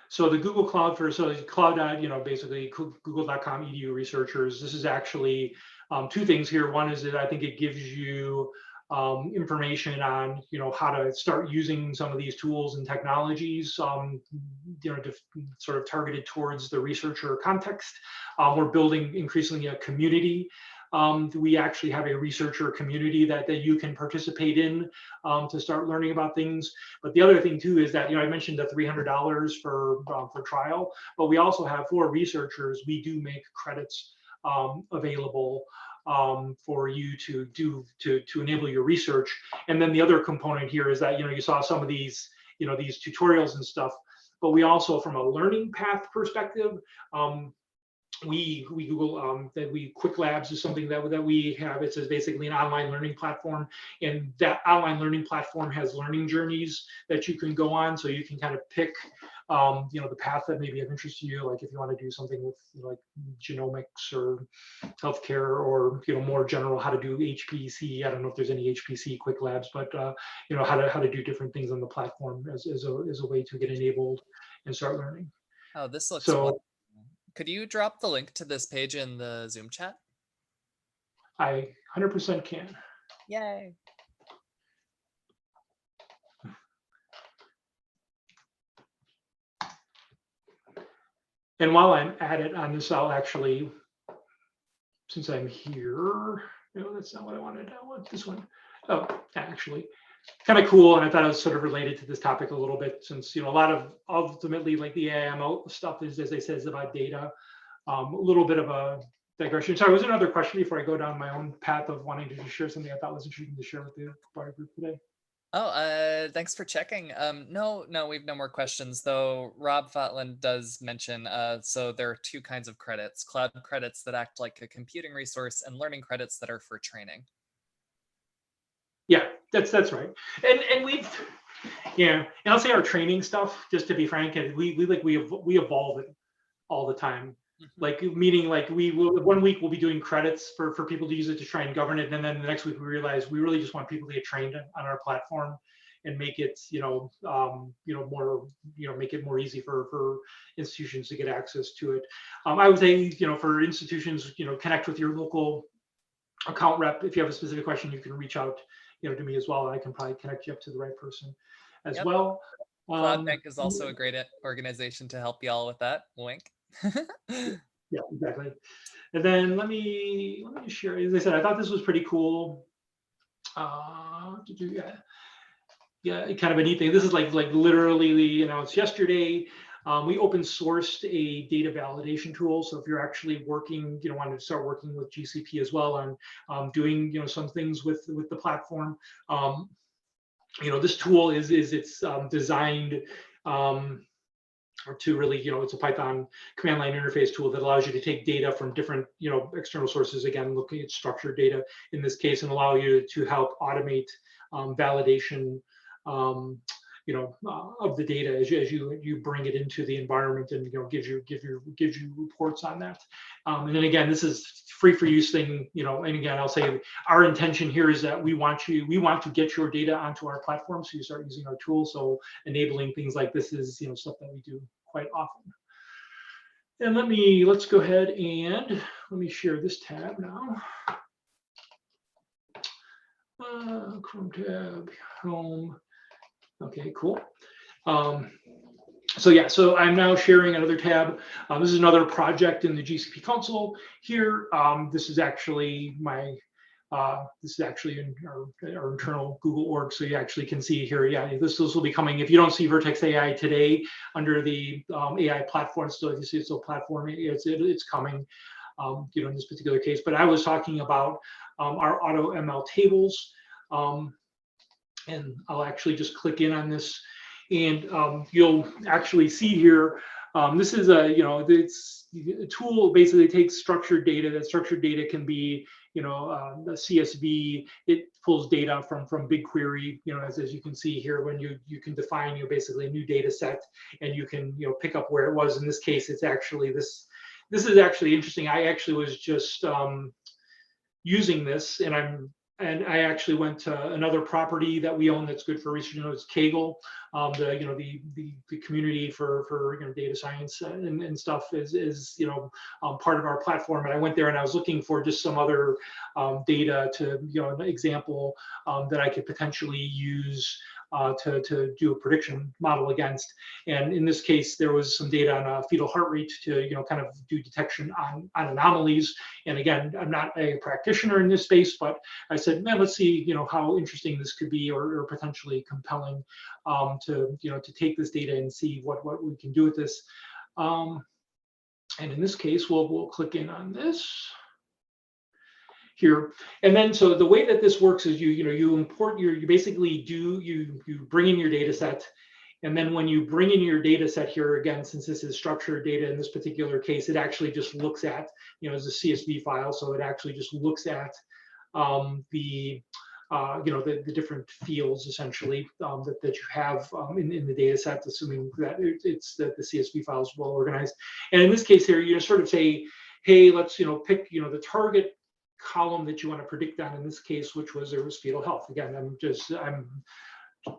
So the Google Cloud cloud, basically google.com/edu researchers. This is actually two things here. One is that I think it gives you information on, how to start using some of these tools and technologies, sort of targeted towards the researcher context. We're building increasingly a community. We actually have a researcher community that you can participate in to start learning about things. But the other thing too is that, I mentioned the $300 for trial, but we also have, for researchers, we do make credits available for you to enable your research. And then the other component here is that, you saw some of these, these tutorials and stuff, but we also, from a learning path perspective, we Google that Quick Labs is something that we have. It's basically an online learning platform, and that online learning platform has learning journeys that you can go on. So you can kind of pick, the path that may be of interest to you. Like if you want to do something with like genomics or healthcare, or more general, how to do HPC. I don't know if there's any HPC Quick Labs, but how to do different things on the platform as a way to get enabled and start learning. Oh, this looks So wonderful. Could you drop the link to this page in the Zoom chat? I 100% can. Yay. And while I'm at it on this, I'll actually, since I'm here, no, that's not what I wanted. I want this one. Oh, actually, kind of cool. And I thought it was sort of related to this topic a little bit, since, a lot of ultimately like the AIML stuff is, as I said, is about data. A little bit of a digression. Sorry, was there another question before I go down my own path of wanting to just share something I thought was interesting to share with the broader group today? Oh, thanks for checking. No, we've no more questions, though. Rob Fatland does mention, so there are two kinds of credits: cloud credits that act like a computing resource, and learning credits that are for training. Yeah, that's right. And we've, yeah, and I'll say our training stuff, just to be frank, and we evolve it all the time. Like, meaning like we will, one week we'll be doing credits for people to use it to try and govern it, and then the next week we realize we really just want people to get trained on our platform and make it more, make it more easy for institutions to get access to it. I would say, for institutions, connect with your local account rep. If you have a specific question, you can reach out to me as well, and I can probably connect you up to the right person as well. Cloud Bank is also a great organization to help y'all with that. Wink. Yeah, exactly. And then let me share. As I said, I thought this was pretty cool. Yeah, kind of a neat thing. This is like literally announced yesterday. We open sourced a data validation tool. So if you're actually working, wanting to start working with GCP as well on doing some things with the platform, this tool is designed to really, it's a Python command line interface tool that allows you to take data from different, external sources, again, looking at structured data in this case, and allow you to help automate validation, of the data as you bring it into the environment, and gives you reports on that. And then again, this is free for use thing, and again, I'll say our intention here is that we want to get your data onto our platform, so you start using our tool. So enabling things like this is stuff that we do quite often. And let's go ahead and let me share this tab now. Chrome tab, home. Okay, cool. So yeah, so I'm now sharing another tab. This is another project in the GCP console here. This is actually in our internal Google org, so you actually can see here. Yeah, this will be coming. If you don't see Vertex AI today under the AI platform, still you see it's still platform. It's coming. In this particular case. But I was talking about our auto ML tables, and I'll actually just click in on this, and you'll actually see here. This is it's a tool basically takes structured data. That structured data can be a CSV. It pulls data from BigQuery. As you can see here, when you can define basically a new data set, and you can pick up where it was. In this case, it's actually this. This is actually interesting. I actually was just using this, and I actually went to another property that we own that's good for research. It's Kaggle, the community for data science and stuff is part of our platform. And I went there and I was looking for just some other data to an example that I could potentially use to do a prediction model against. And in this case, there was some data on fetal heart rate to kind of do detection on anomalies. And again, I'm not a practitioner in this space, but I said, man, let's see how interesting this could be, or potentially compelling to take this data and see what we can do with this. And in this case, we'll click in on this here. And then, so the way that this works is you import you basically you bring in your data set. And then when you bring in your data set here, again, since this is structured data in this particular case, it actually just looks at, as a CSV file. So it actually just looks at the different fields essentially that you have in the data set, assuming that that the CSV file is well organized. And in this case here, you sort of say, hey, let's pick the target column that you want to predict on in this case, which was fetal health. Again, I'm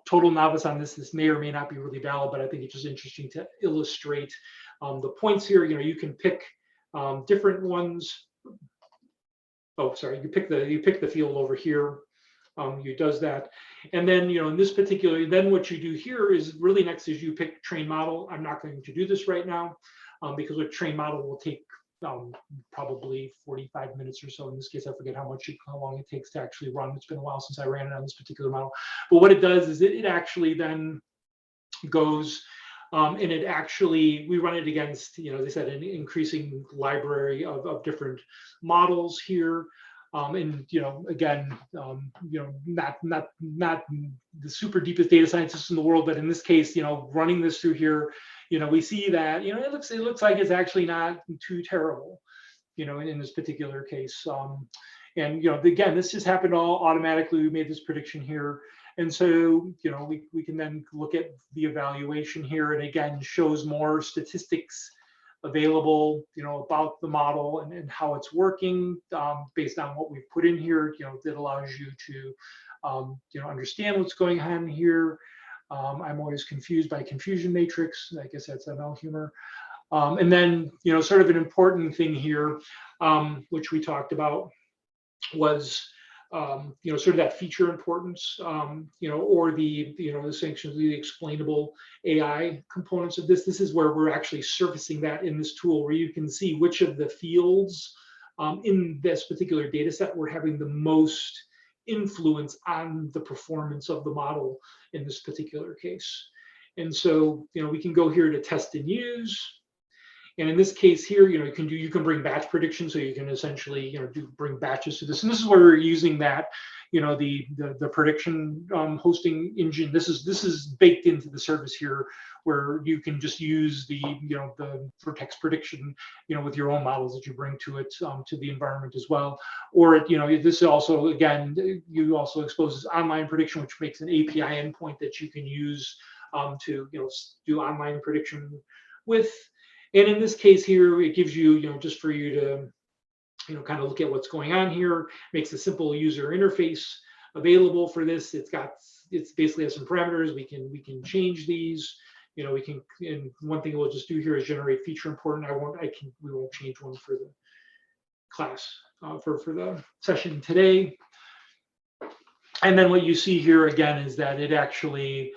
total novice on this. This may or may not be really valid, but I think it's just interesting to illustrate the points here. You can pick different ones. Oh, sorry, you pick the field over here. You does that, and then in this particular, then what you do here is really next is you pick train model. I'm not going to do this right now because a train model will take probably 45 minutes or so. In this case, I forget how long it takes to actually run. It's been a while since I ran it on this particular model. But what it does is it actually then goes and it actually, we run it against, as I said, an increasing library of different models here. And again, not the super deepest data scientists in the world, but in this case, running this through here, we see that it looks like it's actually not too terrible, in this particular case. And again, this just happened all automatically. We made this prediction here, and so we can then look at the evaluation here, and again shows more statistics available about the model and how it's working based on what we've put in here. That allows you to understand what's going on here. I'm always confused by confusion matrix. I guess that's ML humor. And then sort of an important thing here, which we talked about, was sort of that feature importance, or the sanctions, the explainable AI components of this. This is where we're actually surfacing that in this tool, where you can see which of the fields in this particular data set were having the most influence on the performance of the model in this particular case. And so we can go here to test and use. And in this case here, you can bring batch prediction, so you can essentially bring batches to this. And this is where we're using that, the prediction hosting engine. This is baked into the service here, where you can just use the Vertex prediction with your own models that you bring to it to the environment as well. Or this also, again, you also exposes online prediction, which makes an API endpoint that you can use to do online prediction with. And in this case here, it gives you, just for you to, kind of look at what's going on here, makes a simple user interface available for this. It's basically has some parameters. We can change these. And one thing we'll just do here is generate feature important. We won't change one for the class for the session today. And then what you see here again is that it actually,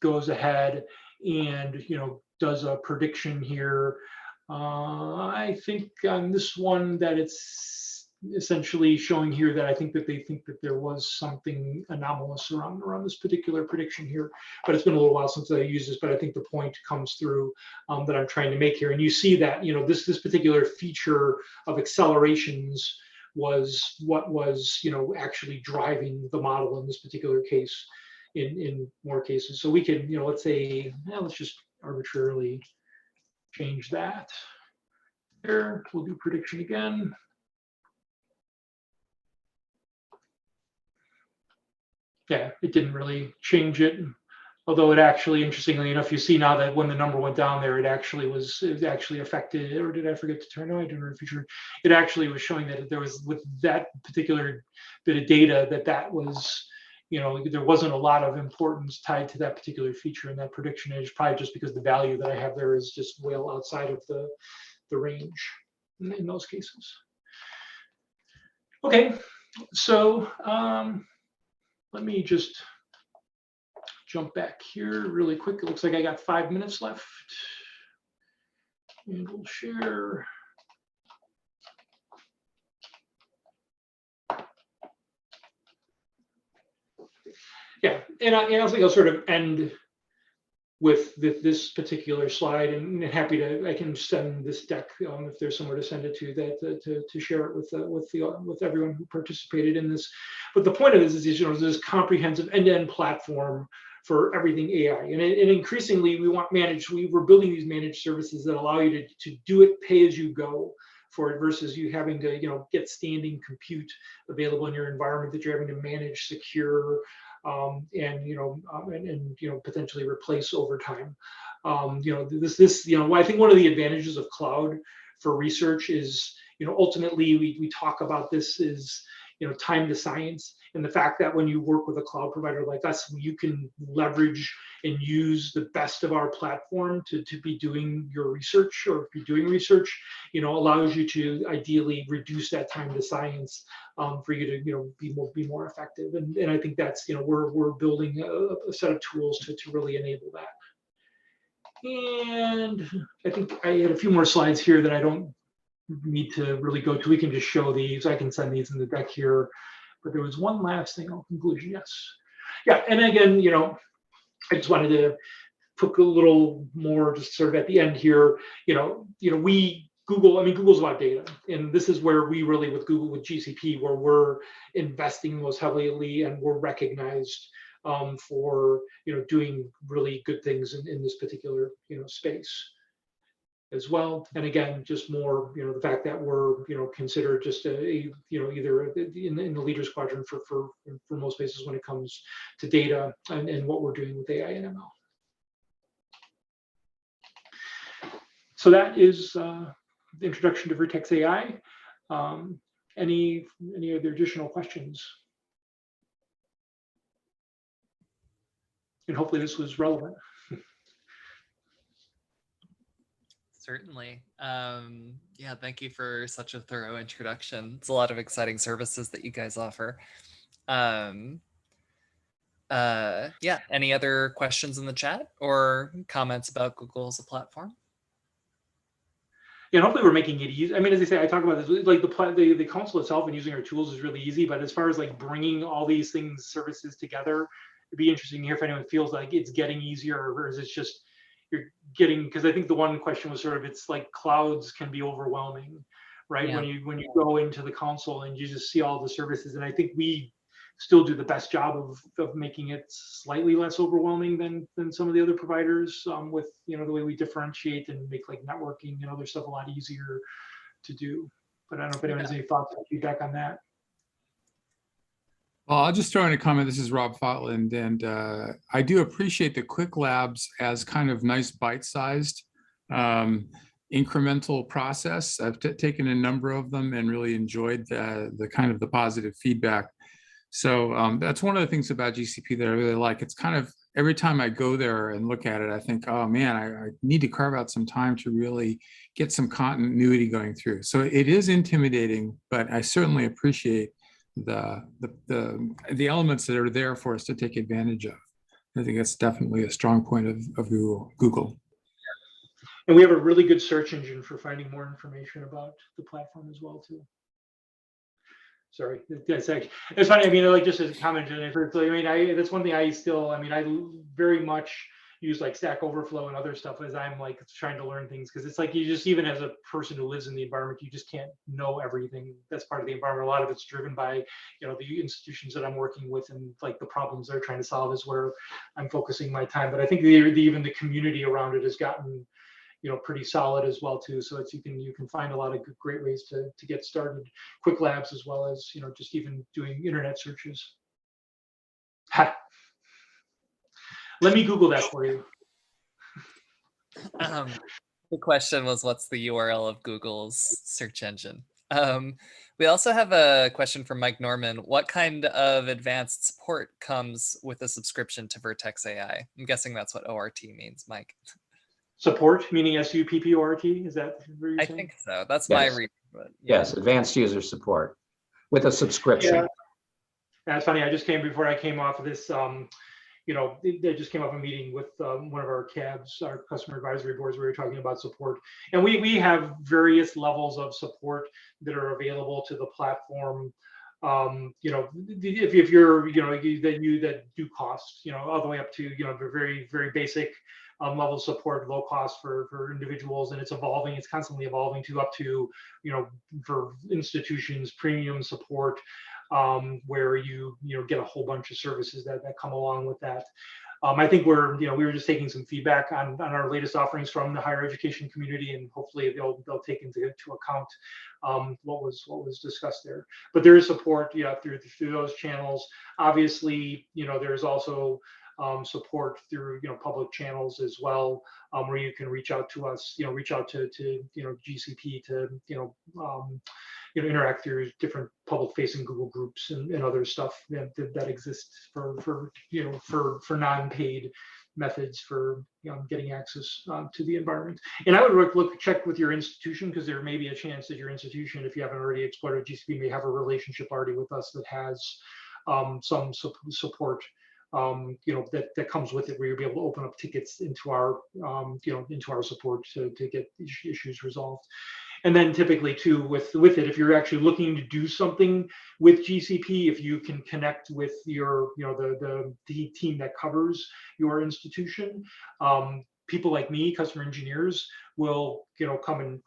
goes ahead and does a prediction here. I think on this one that it's essentially showing here that I think that they think that there was something anomalous around this particular prediction here, but it's been a little while since I used this, but I think the point comes through that I'm trying to make here. And you see that, this particular feature of accelerations was what was, actually driving the model in this particular case in more cases. So we can, let's say, let's just arbitrarily change that. Here, we'll do prediction again. Yeah, it didn't really change it. Although it actually, interestingly enough, you see now that when the number went down there, it actually affected, or did I forget to turn? No, I didn't know feature. It actually was showing that there was, with that particular bit of data, that was, there wasn't a lot of importance tied to that particular feature in that prediction. It's probably just because the value that I have there is just well outside of the range in those cases. Okay, so let me just jump back here really quick. It looks like I got 5 minutes left. And we'll share. Yeah, and I think I'll sort of end with this particular slide, and happy to, I can send this deck if there's somewhere to send it to, that to share it with everyone who participated in this. But the point of this is, this comprehensive end-to-end platform for everything AI, and increasingly we're building these managed services that allow you to do it pay as you go for it, versus you having to get standing compute available in your environment that you're having to manage, secure, and potentially replace over time. I think one of the advantages of cloud for research is, ultimately we talk about this is, time to science, and the fact that when you work with a cloud provider like us, you can leverage and use the best of our platform to be doing your research, or if you're doing research, allows you to ideally reduce that time to science for you to be more effective. And I think that's, we're building a set of tools to really enable that. And I think I had a few more slides here that I don't need to really go to. We can just show these. I can send these in the deck here. But there was one last thing on conclusion. Yes. Yeah. And again, I just wanted to put a little more just sort of at the end here. Google's about data, and this is where we really, with Google, with GCP, where we're investing most heavily, and we're recognized for doing really good things in this particular space as well. And again, just more, the fact that we're, considered just either in the leaders quadrant for most places when it comes to data and what we're doing with AI and ML. So that is the introduction to Vertex AI. Any other additional questions? And hopefully this was relevant. Certainly. Yeah, thank you for such a thorough introduction. It's a lot of exciting services that you guys offer. Yeah, any other questions in the chat or comments about Google as a platform? Yeah, hopefully we're making it easy. I mean, as I say, I talk about this, like the console itself and using our tools is really easy, but as far as like bringing all these things, services together, it'd be interesting to hear if anyone feels like it's getting easier, or is it just you're getting, because I think the one question was sort of, it's like clouds can be overwhelming, right? Yeah. When you go into the console and you just see all the services, and I think we still do the best job of making it slightly less overwhelming than some of the other providers, with the way we differentiate and make like networking and other stuff a lot easier to do. But I don't know if anyone has any thoughts or feedback on that. Well, I'll just throw in a comment. This is Rob Fotland, and I do appreciate the quick labs as kind of nice bite-sized incremental process. I've taken a number of them and really enjoyed the kind of the positive feedback. So that's one of the things about GCP that I really like. It's kind of every time I go there and look at it, I think, oh man, I need to carve out some time to really get some continuity going through. So it is intimidating, but I certainly appreciate the elements that are there for us to take advantage of. I think that's definitely a strong point of Google. And we have a really good search engine for finding more information about the platform as well too. Sorry, it's funny. I mean, like just as a comment, Jennifer, I mean, that's one thing I still, I mean, I very much use like Stack Overflow and other stuff as I'm like trying to learn things, because it's like you just, even as a person who lives in the environment, you just can't know everything that's part of the environment. A lot of it's driven by, you know, the institutions that I'm working with and like the problems they're trying to solve is where I'm focusing my time. But I think even the community around it has gotten, you know, pretty solid as well too. So it's, you can find a lot of great ways to get started, quick labs, as well as, you know, just even doing internet searches. Ha. Let me Google that for you. The question was, what's the URL of Google's search engine? We also have a question from Mike Norman. What kind of advanced support comes with a subscription to Vertex AI? I'm guessing that's what ORT means, Mike. Support, meaning SUPPORT? Is that what you're saying? I think so. That's yes. my reading. Yeah. Yes, advanced user support with a subscription. Yeah. That's funny. Before I came off of this, you know, they just came off a meeting with one of our CABs, our customer advisory boards, where we were talking about support. And we have various levels of support that are available to the platform. You know, if you're, you know, that do cost, you know, all the way up to, you know, very, very basic level of support, low cost for individuals, and it's evolving. It's constantly evolving to up to, you know, for institutions, premium support, where you know, get a whole bunch of services that come along with that. I think we were just taking some feedback on our latest offerings from the higher education community, and hopefully they'll take into account what was discussed there. But there is support, yeah, through those channels. Obviously, you know, there's also support through, you know, public channels as well, where you can reach out to us, you know, reach out to you know, GCP to, you know, interact through different public facing Google groups and other stuff that exists for you know, for non-paid methods for, you know, getting access to the environment. And I would check with your institution, because there may be a chance that your institution, if you haven't already explored GCP, may have a relationship already with us that has some support, you know, that comes with it, where you'll be able to open up tickets into our, you know, into our support to get issues resolved. And then typically too, with it, if you're actually looking to do something with GCP, if you can connect with your, you know, the team that covers your institution, people like me, customer engineers, will, you know, come and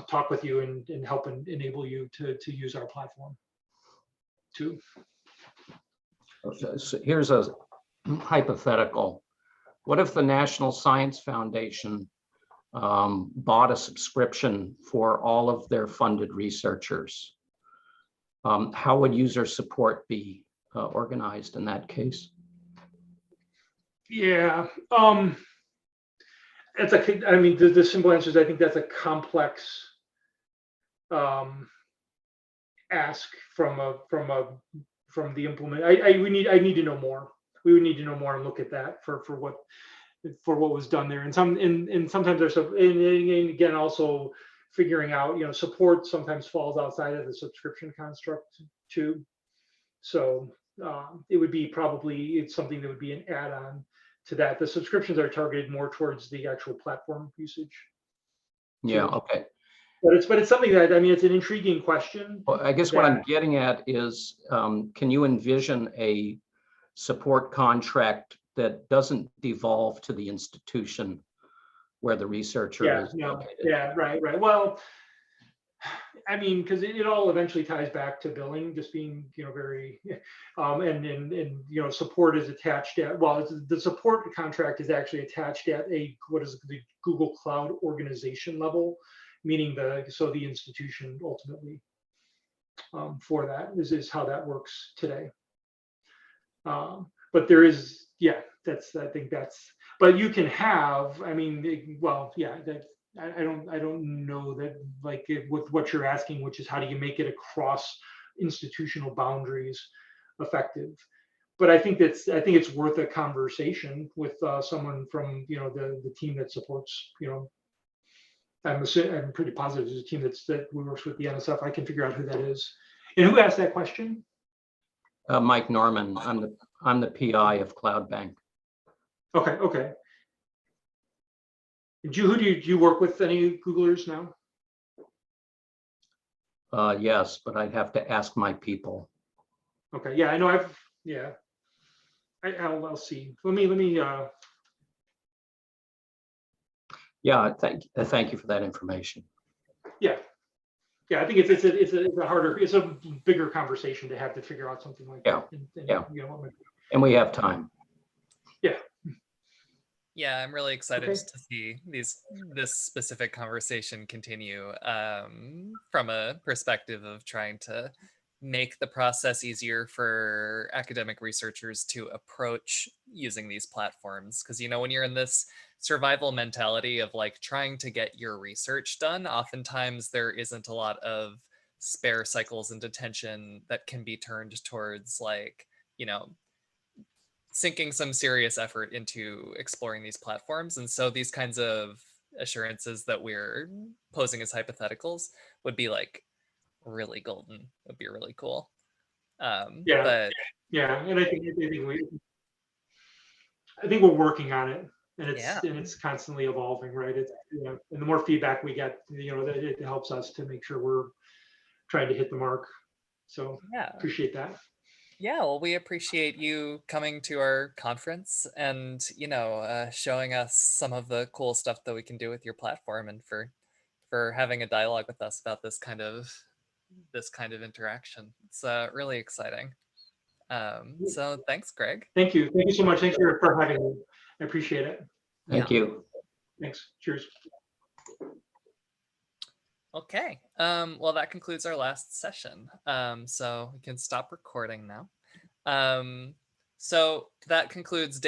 talk with you and help and enable you to use our platform too. So here's a hypothetical. What if the National Science Foundation bought a subscription for all of their funded researchers? How would user support be organized in that case? Yeah, it's I mean, the simple answer is I think that's a complex ask from the implement. I need to know more. We would need to know more and look at that for what was done there. And sometimes there's and again, also figuring out, you know, support sometimes falls outside of the subscription construct too. So it would be it's something that would be an add-on to that. The subscriptions are targeted more towards the actual platform usage. Yeah, okay. But it's something that, I mean, it's an intriguing question. Well, I guess what I'm getting at is, can you envision a support contract that doesn't devolve to the institution where the researcher is located? Yeah, right. Well, I mean, because it all eventually ties back to billing, just being, you know, very, and you know, support is attached at, well, the support contract is actually attached at what is the Google Cloud organization level, meaning the institution ultimately for that is how that works today. But there is, yeah, I think that's, but you can have, I mean, well, yeah, that I don't know that, like, with what you're asking, which is how do you make it across institutional boundaries effective. But I think it's worth a conversation with someone from, you know, the team that supports, you know, I'm pretty positive there's a team that works with the NSF. I can figure out who that is. And who asked that question? Mike Norman. I'm the PI of CloudBank. Okay. Who do you work with any Googlers now? Yes, but I'd have to ask my people. Okay, yeah, I know. I'll see. Let me. Yeah, thank you for that information. Yeah. I think it's a harder, it's a bigger conversation to have to figure out something like Yeah, that. yeah. You know, And we have time. Yeah, I'm really excited Okay. to see this specific conversation continue from a perspective of trying to make the process easier for academic researchers to approach using these platforms. Because, when you're in this survival mentality of like trying to get your research done, oftentimes there isn't a lot of spare cycles and attention that can be turned towards like, sinking some serious effort into exploring these platforms. And so these kinds of assurances that we're posing as hypotheticals would be like really golden, would be really cool. Yeah. But And I think we're working on it, and yeah, it's constantly evolving, right? It's and the more feedback we get, that it helps us to make sure we're trying to hit the mark. So yeah. appreciate that. Yeah, well, we appreciate you coming to our conference and, showing us some of the cool stuff that we can do with your platform, and for having a dialogue with us about this kind of interaction. It's really exciting. So thanks, Greg. Thank you so much. Thanks for having me. I appreciate it. Thank you. Thanks. Cheers. Okay. Well, that concludes our last session. So we can stop recording now. So that concludes